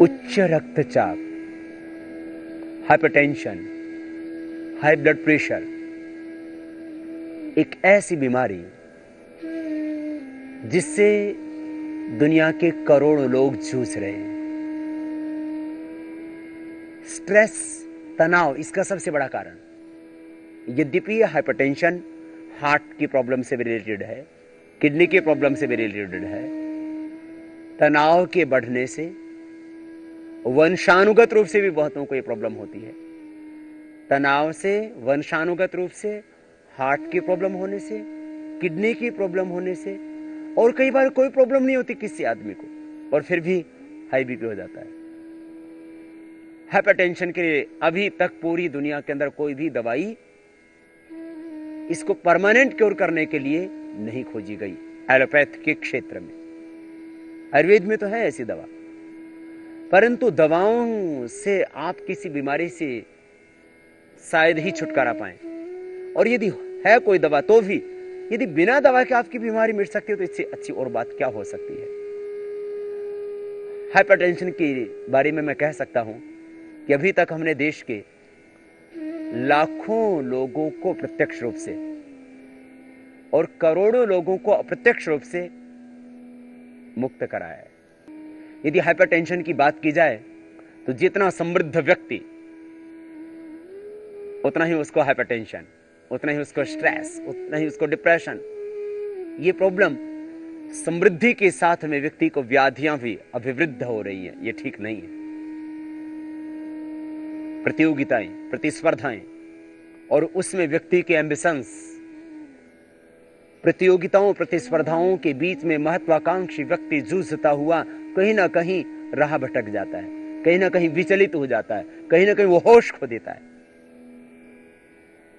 उच्च रक्तचाप, hypertension, high blood pressure एक ऐसी बीमारी जिससे दुनिया के करोड़ों लोग जूझ रहे हैं। स्ट्रेस, तनाव इसका सबसे बड़ा कारण। यद्यपि हाइपरटेंशन हार्ट की प्रॉब्लम से भी रिलेटेड है, किडनी की प्रॉब्लम से भी रिलेटेड है, तनाव के बढ़ने से वंशानुगत रूप से भी बहुतों को यह प्रॉब्लम होती है। तनाव से, वंशानुगत रूप से, हार्ट की प्रॉब्लम होने से, किडनी की प्रॉब्लम होने से, और कई बार कोई प्रॉब्लम नहीं होती किसी आदमी को और फिर भी हाई बीपी हो जाता है। हाइपरटेंशन के लिए अभी तक पूरी दुनिया के अंदर कोई भी दवाई इसको परमानेंट क्योर करने के लिए नहीं खोजी गई। एलोपैथ के क्षेत्र में, आयुर्वेद में तो है ऐसी दवा, परंतु दवाओं से आप किसी बीमारी से शायद ही छुटकारा पाएं। और यदि है कोई दवा तो भी यदि बिना दवा के आपकी बीमारी मिट सकती है तो इससे अच्छी और बात क्या हो सकती है। हाइपरटेंशन के बारे में मैं कह सकता हूं कि अभी तक हमने देश के लाखों लोगों को प्रत्यक्ष रूप से और करोड़ों लोगों को अप्रत्यक्ष रूप से मुक्त कराया है। यदि हाइपरटेंशन की बात की जाए तो जितना समृद्ध व्यक्ति उतना ही उसको हाइपरटेंशन, उतना ही उसको स्ट्रेस, उतना ही उसको डिप्रेशन। ये प्रॉब्लम समृद्धि के साथ में व्यक्ति को व्याधियां भी अभिवृद्ध हो रही हैं। ये ठीक नहीं है। प्रतियोगिताएं, प्रतिस्पर्धाएं और उसमें व्यक्ति के एम्बिशंस, प्रतियोगिताओं प्रतिस्पर्धाओं के बीच में महत्वाकांक्षी व्यक्ति जूझता हुआ कहीं ना कहीं राह भटक जाता है, कहीं ना कहीं विचलित हो जाता है, कहीं ना कहीं वो होश खो देता है।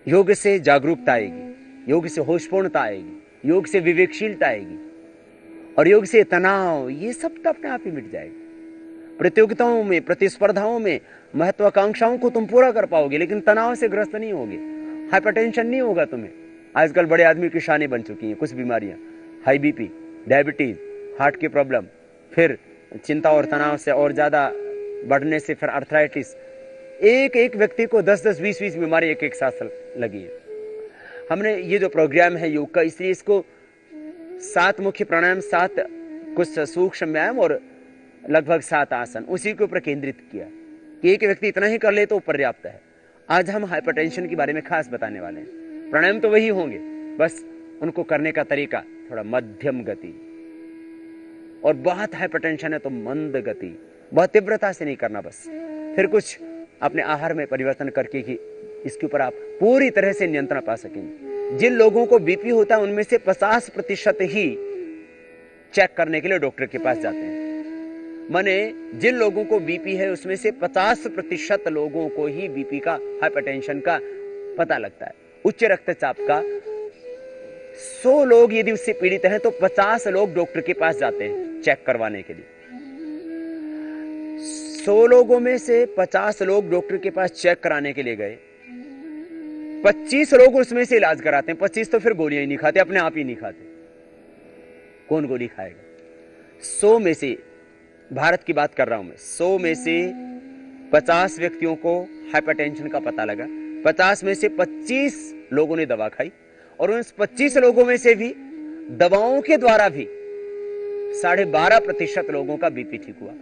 योग से जागरूकता आएगी, योग से होशपूर्णता आएगी, योग से विवेकशीलता आएगी और योग से तनाव, ये सब तो अपने आप ही मिट जाएगा। प्रतियोगिताओं में, प्रतिस्पर्धाओं में महत्वाकांक्षाओं को तुम पूरा कर पाओगे, लेकिन तनाव से ग्रस्त नहीं होगे, हाइपरटेंशन नहीं होगा तुम्हें। आजकल बड़े आदमी की शानें बन चुकी हैं कुछ बीमारियां, हाई बीपी, डायबिटीज, हार्ट की प्रॉब्लम, फिर चिंता और तनाव से और ज्यादा बढ़ने से फिर अर्थराइटिस। एक एक व्यक्ति को 10-10, 20-20 बीमारी एक एक साथ लगी है। हमने ये जो प्रोग्राम है योग का, इसलिए इसको 7 मुख्य प्राणायाम, 7 कुछ सूक्ष्म व्यायाम और लगभग 7 आसन, उसी के ऊपर केंद्रित किया कि एक व्यक्ति इतना ही कर ले तो पर्याप्त है। आज हम हाइपरटेंशन के बारे में खास बताने वाले हैं। प्राणायाम तो वही होंगे, बस उनको करने का तरीका थोड़ा मध्यम गति, और बहुत हाइपरटेंशन है तो मंद गति, बहुत तीव्रता से नहीं करना। बस फिर कुछ अपने आहार में परिवर्तन करके कि इसके ऊपर आप पूरी तरह से नियंत्रण पा सकेंगे। जिन लोगों को बीपी होता है उनमें से 50% ही चेक करने के लिए डॉक्टर के पास जाते हैं। माने जिन लोगों को बीपी है उसमें से 50% लोगों को ही बीपी का, हाइपरटेंशन का पता लगता है। उच्च रक्तचाप का 100 लोग यदि उससे पीड़ित हैं तो 50 लोग डॉक्टर के पास जाते हैं चेक करवाने के लिए। 100 लोगों में से 50 लोग डॉक्टर के पास चेक कराने के लिए गए, 25 लोग उसमें से इलाज कराते हैं। 25 तो फिर गोलियां ही नहीं खाते, अपने आप ही नहीं खाते। कौन गोली खाएगा? 100 में से, भारत की बात कर रहा हूं मैं, 100 में से 50 व्यक्तियों को हाइपरटेंशन का पता लगा, 50 में से 25 लोगों ने दवा खाई और उन 25 लोगों में से भी दवाओं के द्वारा भी 12.5% लोगों का बीपी ठीक हुआ।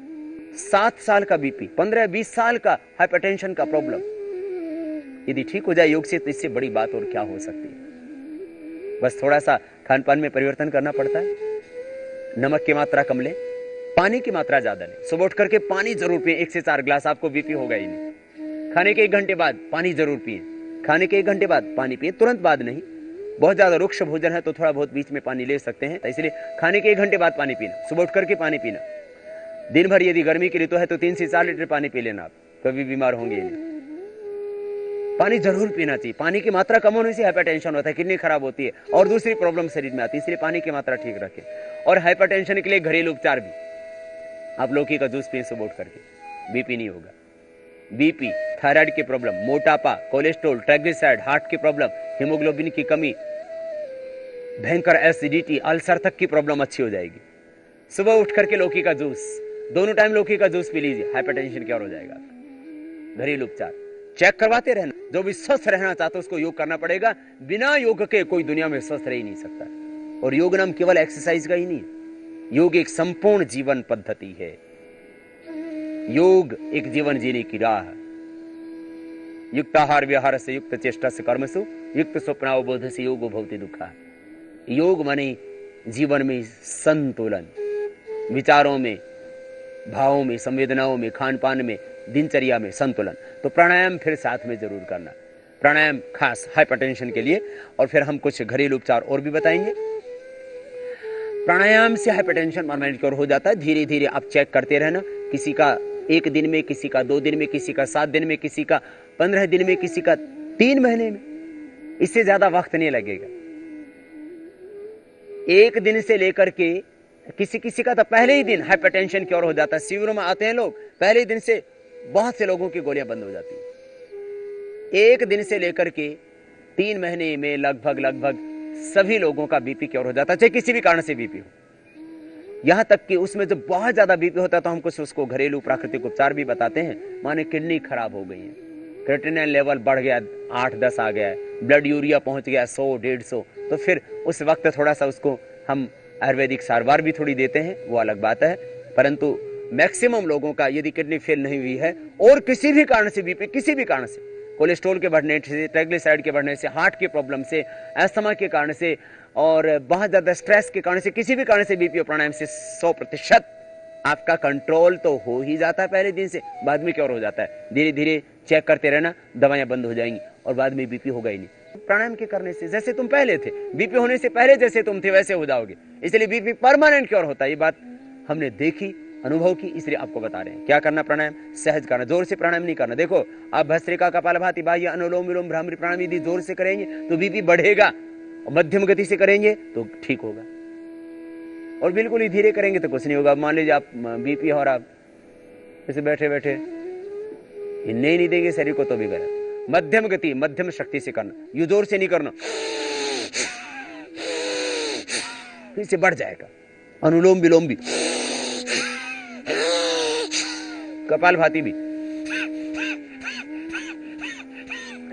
7 साल का बीपी, 15-20 साल का हाइपरटेंशन का प्रॉब्लम यदि ठीक हो जाए योग से तो इससे बड़ी बात और क्या हो सकती है। बस थोड़ा सा खान पान में परिवर्तन करना पड़ता है। नमक की मात्रा कम लें, पानी की मात्रा ज्यादा लें। सुबह उठ करके पानी जरूर पिए, 1 से 4 गिलास, आपको बीपी होगा ही नहीं। खाने के 1 घंटे बाद पानी जरूर पिए, खाने के 1 घंटे बाद पानी पिए, तुरंत बाद नहीं। बहुत ज्यादा रुक्ष भोजन है तो थोड़ा बहुत बीच में पानी ले सकते हैं, इसलिए खाने के 1 घंटे बाद पानी पीना, सुबह उठ करके पानी पीना। दिन भर यदि गर्मी की ऋतु है तो 3 से 4 लीटर पानी पी लेना, आप कभी बीमार होंगे नहीं। पानी जरूर पीना चाहिए। पानी की मात्रा कम होने से हाइपरटेंशन होता है, किडनी खराब होती है और दूसरी प्रॉब्लम शरीर में आती है, इसलिए पानी की मात्रा ठीक रखें। और हाइपरटेंशन के लिए घरेलू उपचार भी, आप लौकी का जूस पिए सुबह उठ करके, बीपी नहीं होगा। बीपी, थायराइड की प्रॉब्लम, मोटापा, कोलेस्ट्रॉल, ट्राइग्लिसराइड, हार्ट की प्रॉब्लम, हीमोग्लोबिन की कमी, भयंकर एसिडिटी, अल्सर तक की प्रॉब्लम अच्छी हो जाएगी। सुबह उठ करके लौकी का जूस, दोनों टाइम लौकी का जूस पी लीजिए, हाइपरटेंशन क्योर हो जाएगा। घरेलू उपचार चेक करवाते रहना। जो भी स्वस्थ रहना चाहता है उसको योग करना पड़ेगा। बिना योग के कोई दुनिया में स्वस्थ रह ही नहीं सकता। और योग नाम केवल एक्सरसाइज का ही नहीं है, योग एक संपूर्ण जीवन पद्धति है। योग एक जीवन जीने की राह। युक्ताहार विहार से युक्त चेष्टा से कर्मसु युक्त स्वप्नावबोध से योग भवति दुखा। योग माने जीवन में संतुलन, विचारों में, भावों में, संवेदनाओं में, खान पान में, दिनचर्या में संतुलन। तो प्राणायाम फिर साथ में जरूर करना, प्राणायाम खास हाइपरटेंशन के लिए। और फिर हम कुछ घरेलू उपचार और भी बताएंगे। प्राणायाम से हाइपरटेंशन परमानेंट क्योर हो जाता है। धीरे धीरे आप चेक करते रहना, किसी का 1 दिन में, किसी का 2 दिन में, किसी का 7 दिन में, किसी का 15 दिन में, किसी का 3 महीने में। इससे ज्यादा वक्त नहीं लगेगा। 1 दिन से लेकर के किसी का तो पहले ही दिन हाइपरटेंशन क्योर हो जाता है। शिविरों में आते हैं लोग, पहले ही दिन से बहुत से लोगों की गोलियां बंद हो जाती है। 1 दिन से लेकर के 3 महीने में लगभग सभी लोगों का बीपी क्योर हो जाता है, चाहे किसी भी कारण से बीपी हो। यहां तक कि उसमें जब बहुत ज्यादा बीपी होता है तो हम कुछ उसको घरेलू प्राकृतिक उपचार भी बताते हैं। माने किडनी खराब हो गई है, क्रिएटिनिन लेवल बढ़ गया, 8-10 आ गया, ब्लड यूरिया पहुंच गया 100-150, तो फिर उस वक्त थोड़ा सा उसको हम आयुर्वेदिक सारवार भी थोड़ी देते हैं, वो अलग बात है। परंतु मैक्सिमम लोगों का यदि किडनी फेल नहीं हुई है और किसी भी कारण से बीपी, किसी भी कारण से, कोलेस्ट्रॉल के बढ़ने से, ट्राइग्लिसराइड के बढ़ने से, हार्ट की प्रॉब्लम से, अस्थमा के कारण से और बहुत ज्यादा स्ट्रेस के कारण से, किसी भी कारण से बीपी, प्राणायाम से 100% आपका कंट्रोल तो हो ही जाता है। पहले दिन से, बाद में क्योर हो जाता है। धीरे धीरे चेक करते रहना, दवाइयां बंद हो जाएंगी और बाद में बीपी होगा ही नहीं। प्राणायाम के करने से जैसे तुम पहले थे, बीपी होने से पहले जैसे तुम थे वैसे हो जाओगे। इसलिए बीपी परमानेंट क्योर होता है, ये बात हमने देखी, अनुभव की, इसलिए आपको बता रहे हैं। क्या करना? प्राणायाम सहज करना, जोर से प्राणायाम नहीं करना। देखो, आप भस्त्रिका, कपालभाति, बाह्य, अनुलोम विलोम, भ्रामरी प्राणायाम यदि जोर से करेंगे तो बीपी बढ़ेगा, और मध्यम गति से करेंगे तो ठीक होगा, और बिल्कुल ही धीरे करेंगे तो कुछ नहीं होगा। मान लीजिए आप बीपी और आप ऐसे बैठे बैठे हिलने ही नहीं देंगे शरीर को तो भी गलत। मध्यम गति, मध्यम शक्ति से करना, यू जोर से नहीं करना, फिर से बढ़ जाएगा। अनुलोम विलोम भी, कपालभाति भी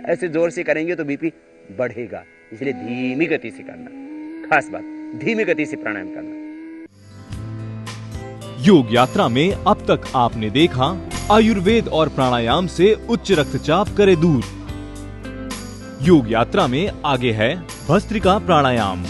ऐसे जोर से करेंगे तो बीपी बढ़ेगा। इसलिए धीमी गति से करना, खास बात, धीमी गति से प्राणायाम करना। योग यात्रा में अब तक आपने देखा आयुर्वेद और प्राणायाम से उच्च रक्तचाप करे दूर। योग यात्रा में आगे है भस्त्रिका प्राणायाम।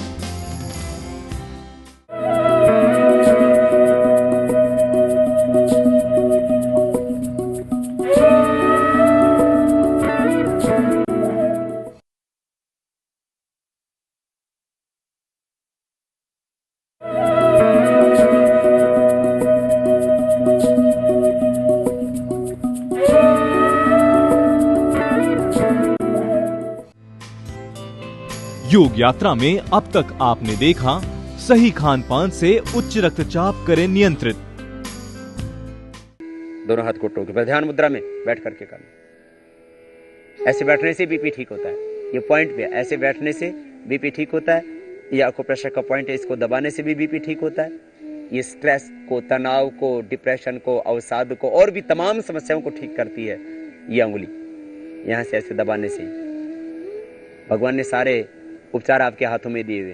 योग यात्रा में अब तक आपने देखा सही खान पान से उच्च रक्तचाप करें नियंत्रित। दोनों हाथ घुटनों के, ध्यान मुद्रा में बैठ करके करना। ऐसे बैठने से बीपी ठीक होता है, ये पॉइंट पे, ऐसे बैठने से बीपी ठीक होता है। ये आपको प्रेशर का पॉइंट है, इसको दबाने से भी बीपी ठीक होता है। ये स्ट्रेस को, तनाव को, डिप्रेशन को, अवसाद को और भी तमाम समस्याओं को ठीक करती है। ये अंगुली यहां से ऐसे दबाने से भगवान ने सारे उपचार आपके हाथों में दिए हुए।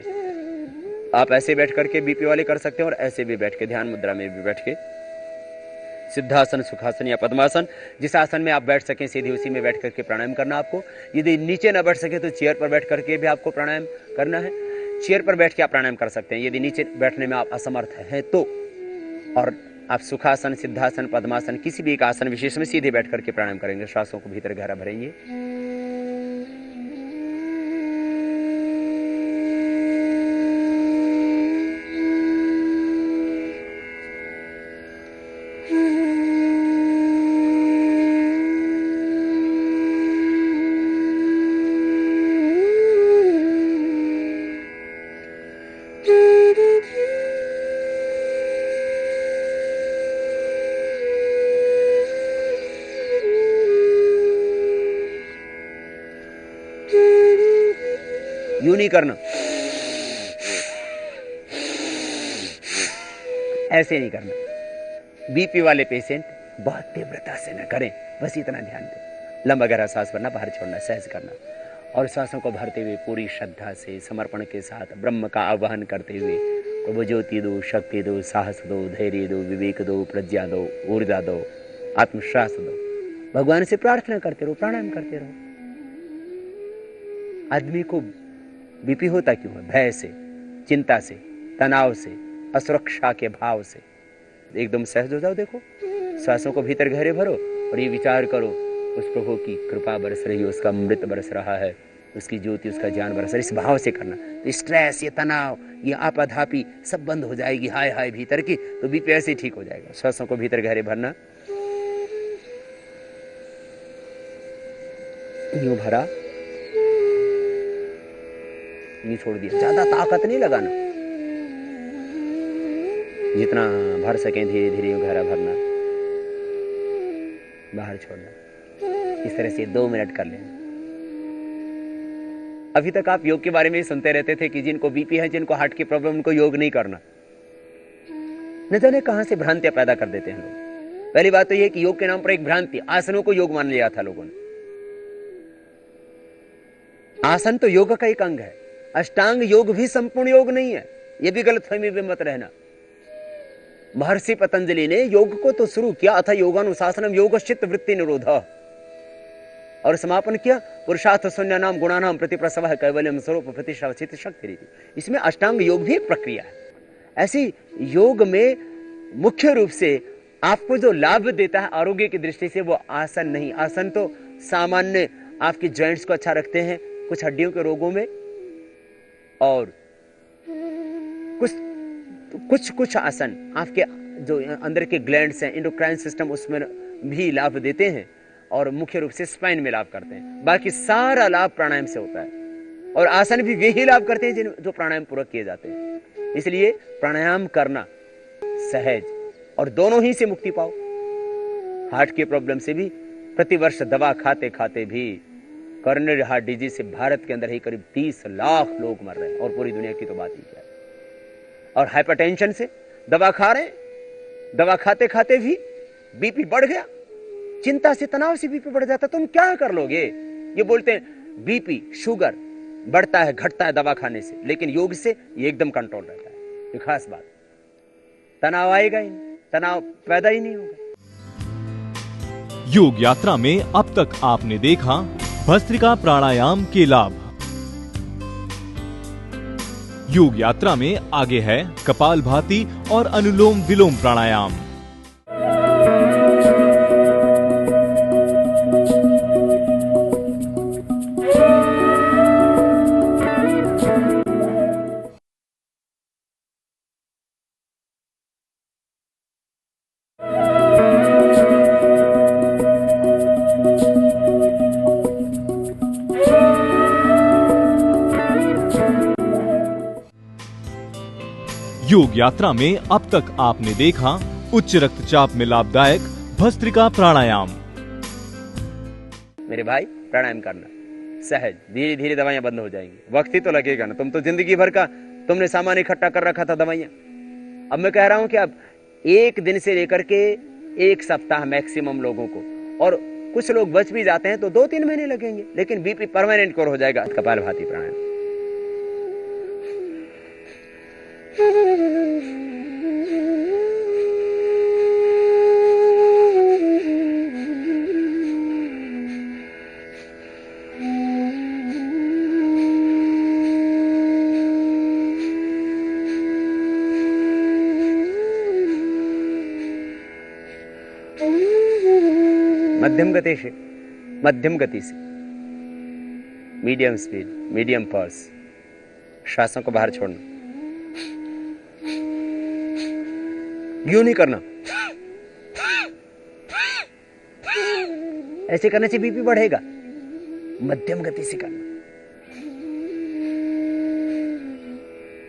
आप ऐसे बैठ करके बीपी वाले कर सकते हैं और ऐसे भी बैठ के, ध्यान मुद्रा में भी बैठ के, सिद्धासन, सुखासन या पद्मासन, जिस आसन में आप बैठ सकें सीधे उसी में बैठ करके प्राणायाम करना आपको। यदि नीचे ना बैठ सके तो चेयर पर बैठ करके भी आपको प्राणायाम करना है। चेयर पर बैठ के आप प्राणायाम कर सकते हैं यदि नीचे बैठने में आप असमर्थ हैं तो। और आप सुखासन, सिद्धासन, पद्मासन, किसी भी एक आसन विशेष में सीधे बैठ करके प्राणायाम करेंगे। श्वासों को भीतर गहरा भरेंगे। यूं नहीं करना, ऐसे नहीं करना, बीपी वाले पेशेंट बहुत तीव्रता से न करें, बस इतना ध्यान दें। लंबा गहरा सांस भरना, बाहर छोड़ना, सहज करना, और सांसों को भरते हुए पूरी श्रद्धा से समर्पण के साथ ब्रह्म का आह्वान करते हुए प्रभु ज्योति दो, शक्ति दो, साहस दो, धैर्य दो, विवेक दो, प्रज्ञा दो, ऊर्जा दो, आत्मविश्वास दो। भगवान से प्रार्थना करते रहो, प्राणायाम करते रहो। आदमी को बीपी होता क्यों है? भय से, चिंता से, तनाव से, असुरक्षा के भाव से। एकदम सहज हो जाओ। देखो, सांसों को भीतर गहरे भरो और ये विचार करो, उस प्रभु की कृपा बरस रही है, उसका अमृत बरस रहा है, उसकी ज्योति, उसका ज्ञान बरस रहा है। इस भाव से करना, तो स्ट्रेस, ये तनाव, ये आपाधापी सब बंद हो जाएगी। हाय हाय भीतर की, तो बीपी ऐसे ही ठीक हो जाएगा। सांसों को भीतर गहरे भरना, यूं भरा, यूं छोड़ दिया। ज्यादा ताकत नहीं लगाना, जितना भर सकें धीरे धीरे यूं गहरा भरना, बाहर छोड़ना। इस तरह से 2 मिनट कर लेना। अभी तक आप योग के बारे में सुनते रहते थे कि जिनको बीपी है, जिनको हार्ट की प्रॉब्लम, उनको योग नहीं करना। न जाने कहां से भ्रांतियां पैदा कर देते हैं लोग। पहली बात तो यह कि योग के नाम पर एक भ्रांति, आसनों को योग मान लिया था लोगों ने। आसन तो योग का एक अंग है, अष्टांग योग भी संपूर्ण योग नहीं है। यह भी गलतफहमी में मत रहना। महर्षि पतंजलि ने योग को तो शुरू किया था योगानुशासनम योगश्चित्त वृत्ति निरोध, और समापन किया पुरुषार्थ शून्य नाम गुणानाम प्रतिप्रसव कैवल्यम स्वरूप प्रतिष्ठित शक्ति रीति। इसमें अष्टांग योग भी एक प्रक्रिया है। ऐसी योग में मुख्य रूप से आपको जो लाभ देता है आरोग्य की दृष्टि से, वो आसन नहीं। आसन तो सामान्य आपकी जॉइंट्स को अच्छा रखते हैं, कुछ हड्डियों के रोगों में, और कुछ आसन आपके जो अंदर के ग्लैंड्स हैं, एंडोक्राइन सिस्टम, उसमें भी लाभ देते हैं, और मुख्य रूप से स्पाइन में लाभ करते हैं। बाकी सारा लाभ प्राणायाम से होता है, और आसन भी वे ही लाभ करते हैं जो प्राणायाम पूर्वक किए जाते हैं। इसलिए प्राणायाम करना सहज, और दोनों ही से मुक्ति पाओ। हार्ट की प्रॉब्लम से भी प्रतिवर्ष दवा खाते खाते भी कॉरोनरी हार्ट डिजीज से भारत के अंदर ही करीब 30 लाख लोग मर रहे हैं, और पूरी दुनिया की तो बात ही क्या है। और हाइपरटेंशन से दवा खा रहे हैं, दवा खाते खाते भी बीपी बढ़ गया। चिंता से, तनाव से बीपी बढ़ जाता, तुम क्या कर लोगे? ये बोलते हैं बीपी, शुगर बढ़ता है, घटता है दवा खाने से, लेकिन योग से ये एकदम कंट्रोल रहता है। ये खास बात, तनाव आएगा ही नहीं, तनाव पैदा ही नहीं होगा। योग यात्रा में अब तक आपने देखा भस्त्रिका प्राणायाम के लाभ। योग यात्रा में आगे है कपालभाति और अनुलोम विलोम प्राणायाम। योग यात्रा में अब तक आपने देखा उच्च रक्तचाप में लाभदायक भस्त्रिका प्राणायाम। मेरे भाई, प्राणायाम करना सहज, धीरे धीरे दवाइयां बंद हो जाएंगी। वक्त ही तो लगेगा ना, तुम तो जिंदगी भर का तुमने सामान इकट्ठा कर रखा था दवाइयां। अब मैं कह रहा हूं कि अब 1 दिन से लेकर के 1 सप्ताह मैक्सिमम लोगों को, और कुछ लोग बच भी जाते हैं तो 2-3 महीने लगेंगे, लेकिन बीपी परमानेंट कवर हो जाएगा। कपालभाति प्राणायाम। मध्यम गति से, मीडियम स्पीड, मीडियम पल्स। श्वासों को बाहर छोड़ना, यूं नहीं करना, ऐसे करने से बीपी बढ़ेगा। मध्यम गति से करना।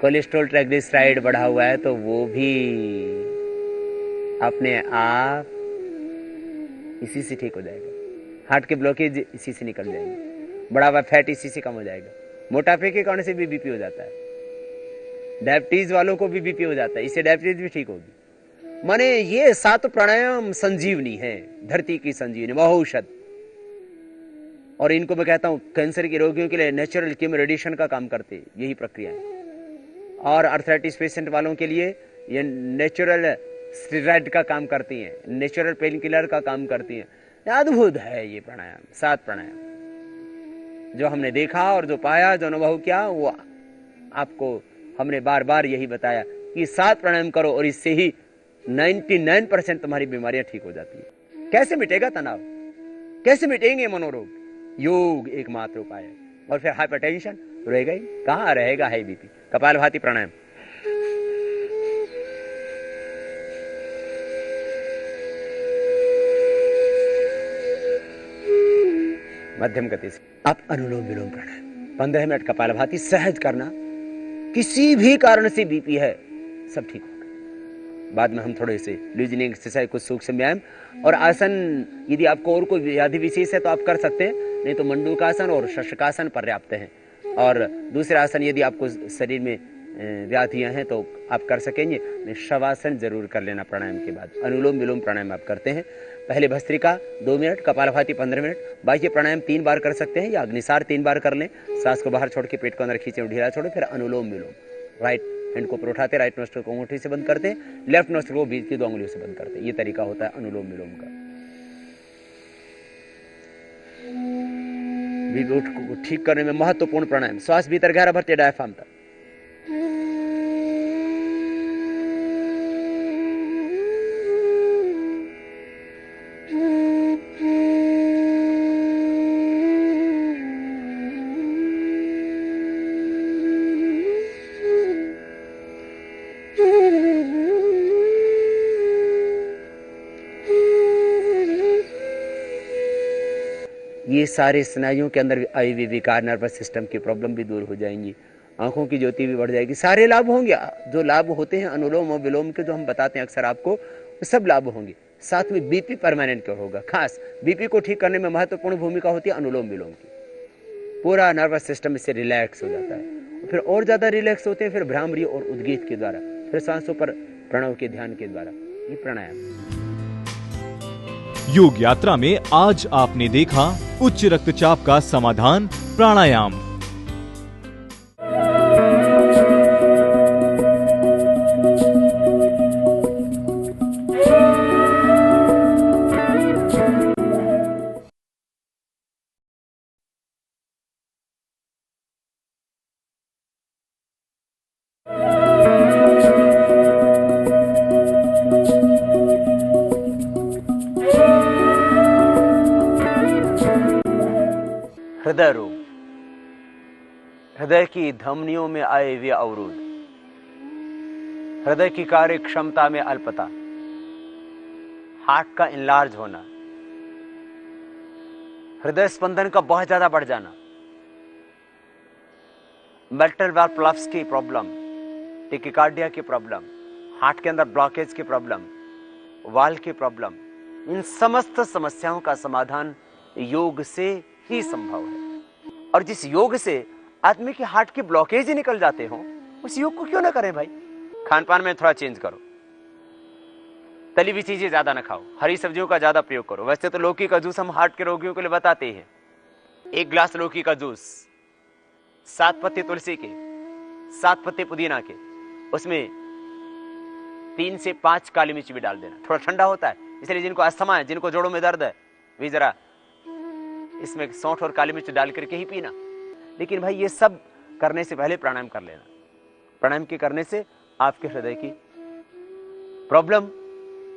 कोलेस्ट्रॉल, ट्राइग्लिसराइड बढ़ा हुआ है तो वो भी अपने आप इसी से ठीक हो जाएगा। हार्ट के ब्लॉकेज इसी से निकल जाएंगे, बढ़ा हुआ फैट इसी से कम हो जाएगा। मोटापे के कारण से भी बीपी हो जाता है, डायबिटीज वालों को भी बीपी हो जाता है, इससे डायबिटीज भी ठीक होगी। माने ये 7 प्राणायाम संजीवनी है, धरती की संजीवनी, महौषध। और इनको मैं कहता हूं कैंसर के रोगियों के लिए नेचुरल कीमो रेडिएशन का काम करते, यही प्रक्रिया है। और आर्थराइटिस पेशेंट वालों के लिए ये नेचुरल स्टेरॉइड का काम करती हैं, नेचुरल पेन किलर का काम करती हैं। अद्भुत है ये प्राणायाम, 7 प्राणायाम जो हमने देखा और जो पाया, जो अनुभव किया, वो आपको हमने बार बार यही बताया कि 7 प्राणायाम करो और इससे ही 99% तुम्हारी बीमारियां ठीक हो जाती है। कैसे मिटेगा तनाव, कैसे मिटेंगे मनोरोग? योग एकमात्र उपाय है। और फिर हाइपरटेंशन रहेगा ही कहां, रहेगा हाई बीपी। कपालभाति प्राणायाम। मध्यम गति से आप अनुलोम विलोम प्राणायाम 15 मिनट कपालभाति सहज करना। किसी भी कारण से बीपी है, सब ठीक होगा। बाद में हम थोड़े से लूजनिंग एक्सरसाइज, कुछ सूक्ष्म व्यायाम और आसन, यदि आपको और कोई व्याधि विशेष है तो आप कर सकते हैं, नहीं तो मंडूकासन और शशकासन पर्याप्त है। और दूसरे आसन यदि आपको शरीर में व्याधियां हैं तो आप कर सकेंगे। शवासन जरूर कर लेना प्राणायाम के बाद। अनुलोम विलोम प्राणायाम आप करते हैं, पहले भस्त्रिका 2 मिनट, कपालभाति 15 मिनट, बाह्य प्राणायाम 3 बार कर सकते हैं या अग्निसार 3 बार कर लें। सांस को बाहर छोड़ के पेट को अंदर खींचे और ढीला छोड़े। फिर अनुलोम विलोम, राइट हैंड को ऊपर उठाते, राइट नोस्ट्रल को अंगूठी से बंद करते हैं, लेफ्ट नोस्ट्रल को बीच की 2 उंगलियों से बंद करते हैं। ये तरीका होता है अनुलोम विलोम का। बीपी को ठीक करने में महत्वपूर्ण प्राणायाम। श्वास भीतर गहरा भरते डायफ्राम तक। ये सारे स्नायुओं के अंदर आई हुई विकार, नर्वस सिस्टम की प्रॉब्लम भी दूर हो जाएंगी, आंखों की ज्योति भी बढ़ जाएगी, सारे लाभ होंगे जो लाभ होते हैं अनुलोम और विलोम के, जो हम बताते हैं अक्सर आपको, सब लाभ होंगे। साथ में बीपी परमानेंट क्योर होगा। खास बीपी को ठीक करने में महत्वपूर्ण भूमिका होती है अनुलोम विलोम की। पूरा नर्वस सिस्टम इससे रिलैक्स हो जाता है, फिर और ज्यादा रिलैक्स होते हैं, फिर भ्रामरी और उद्गीत के द्वारा, फिर सांसों पर प्रणव के ध्यान के द्वारा। ये प्राणायाम। योग यात्रा में आज आपने देखा उच्च रक्तचाप का समाधान प्राणायाम। हृदय रोग, हृदय की धमनियों में आए हुए अवरोध, हृदय की कार्य क्षमता में अल्पता, हार्ट का इनलार्ज होना, हृदय स्पंदन का बहुत ज्यादा बढ़ जाना, मेटल वाल्व प्लफ्स की प्रॉब्लम, टेकिकार्डिया की प्रॉब्लम, हार्ट के अंदर ब्लॉकेज की प्रॉब्लम, वाल्व की प्रॉब्लम, इन समस्त समस्याओं का समाधान योग से ही संभव है। और जिस योग से आदमी के हार्ट की ब्लॉकेज ही निकल जाते हो, उस योग को क्यों ना करें भाई। खान पान में थोड़ा चेंज करो, तली हुई चीजें ज्यादा ना खाओ, हरी सब्जियों का ज्यादा प्रयोग करो। वैसे तो लौकी का जूस हम हार्ट के रोगियों के लिए बताते हैं। 1 गिलास लौकी का जूस, 7 पत्ते तुलसी के, 7 पत्ते पुदीना के, उसमें 3 से 5 काली मिर्च भी डाल देना। थोड़ा ठंडा होता है, इसलिए जिनको अस्थमा है, जिनको जोड़ों में दर्द है, भी जरा इसमें सौंठ और काली मिर्च डाल करके ही पीना। लेकिन भाई ये सब करने से पहले प्राणायाम कर लेना। प्राणायाम के करने से आपके हृदय की प्रॉब्लम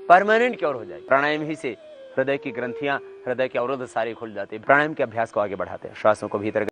परमानेंट क्योर हो जाएगी। प्राणायाम ही से हृदय की ग्रंथियां, हृदय के अवरोध सारे खुल जाते हैं। प्राणायाम के अभ्यास को आगे बढ़ाते हैं। श्वासों को भीतर